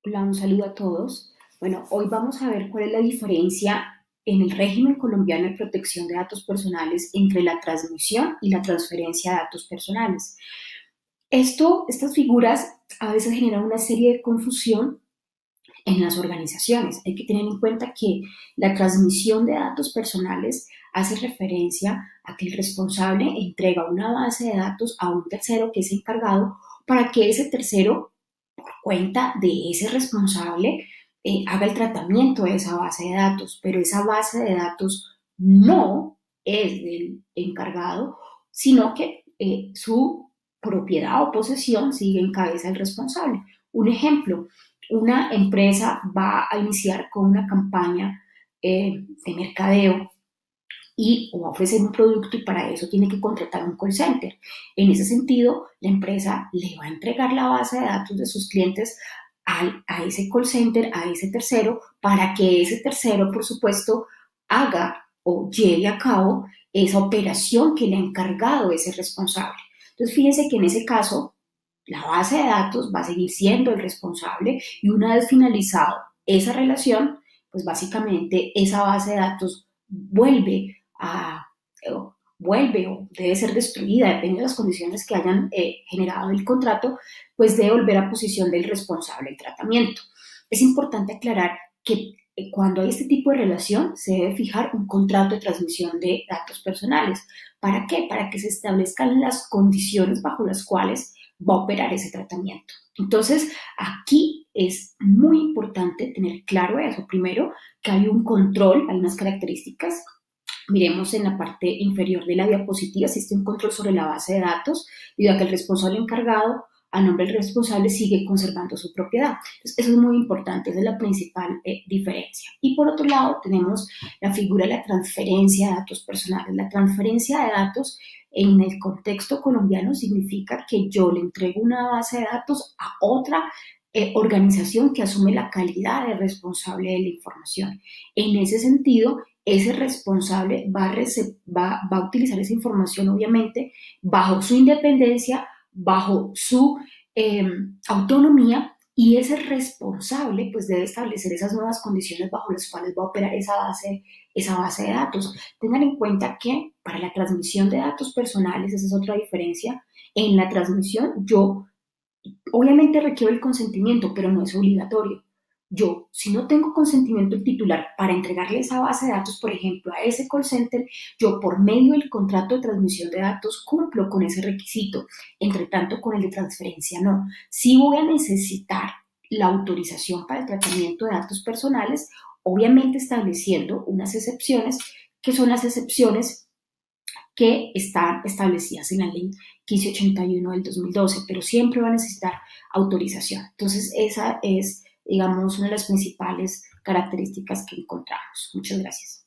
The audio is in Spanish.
Hola, un saludo a todos. Bueno, hoy vamos a ver cuál es la diferencia en el régimen colombiano de protección de datos personales entre la transmisión y la transferencia de datos personales. Estas figuras a veces generan una serie de confusión en las organizaciones. Hay que tener en cuenta que la transmisión de datos personales hace referencia a que el responsable entrega una base de datos a un tercero que es encargado para que ese tercero, por cuenta de ese responsable, haga el tratamiento de esa base de datos, pero esa base de datos no es del encargado, sino que su propiedad o posesión sigue en cabeza del responsable. Un ejemplo, una empresa va a iniciar con una campaña de mercadeo o va a ofrecer un producto y para eso tiene que contratar un call center. En ese sentido, la empresa le va a entregar la base de datos de sus clientes a ese call center, a ese tercero, para que ese tercero, por supuesto, haga o lleve a cabo esa operación que le ha encargado ese responsable. Entonces, fíjense que en ese caso, la base de datos va a seguir siendo el responsable y una vez finalizado esa relación, pues básicamente esa base de datos a, vuelve o debe ser destruida, depende de las condiciones que hayan generado el contrato, pues debe volver a posición del responsable del tratamiento. Es importante aclarar que cuando hay este tipo de relación se debe fijar un contrato de transmisión de datos personales. ¿Para qué? Para que se establezcan las condiciones bajo las cuales va a operar ese tratamiento. Entonces, aquí es muy importante tener claro eso. Primero, que hay un control, hay unas características. Miremos en la parte inferior de la diapositiva, existe un control sobre la base de datos, debido a que el responsable encargado, a nombre del responsable, sigue conservando su propiedad. Entonces, eso es muy importante, esa es la principal diferencia. Y por otro lado, tenemos la figura de la transferencia de datos personales. La transferencia de datos en el contexto colombiano significa que yo le entrego una base de datos a otra organización que asume la calidad de responsable de la información. En ese sentido, ese responsable va a utilizar esa información, obviamente, bajo su independencia, bajo su eh, autonomía, y ese responsable pues debe establecer esas nuevas condiciones bajo las cuales va a operar esa base de datos. Tengan en cuenta que para la transmisión de datos personales, esa es otra diferencia, en la transmisión yo obviamente requiero el consentimiento, pero no es obligatorio. Yo, si no tengo consentimiento del titular para entregarle esa base de datos, por ejemplo, a ese call center, yo por medio del contrato de transmisión de datos cumplo con ese requisito. Entre tanto, con el de transferencia no. Sí voy a necesitar la autorización para el tratamiento de datos personales, obviamente estableciendo unas excepciones, que son las excepciones que están establecidas en la ley 1581 del 2012, pero siempre va a necesitar autorización. Entonces, esa es, digamos, una de las principales características que encontramos. Muchas gracias.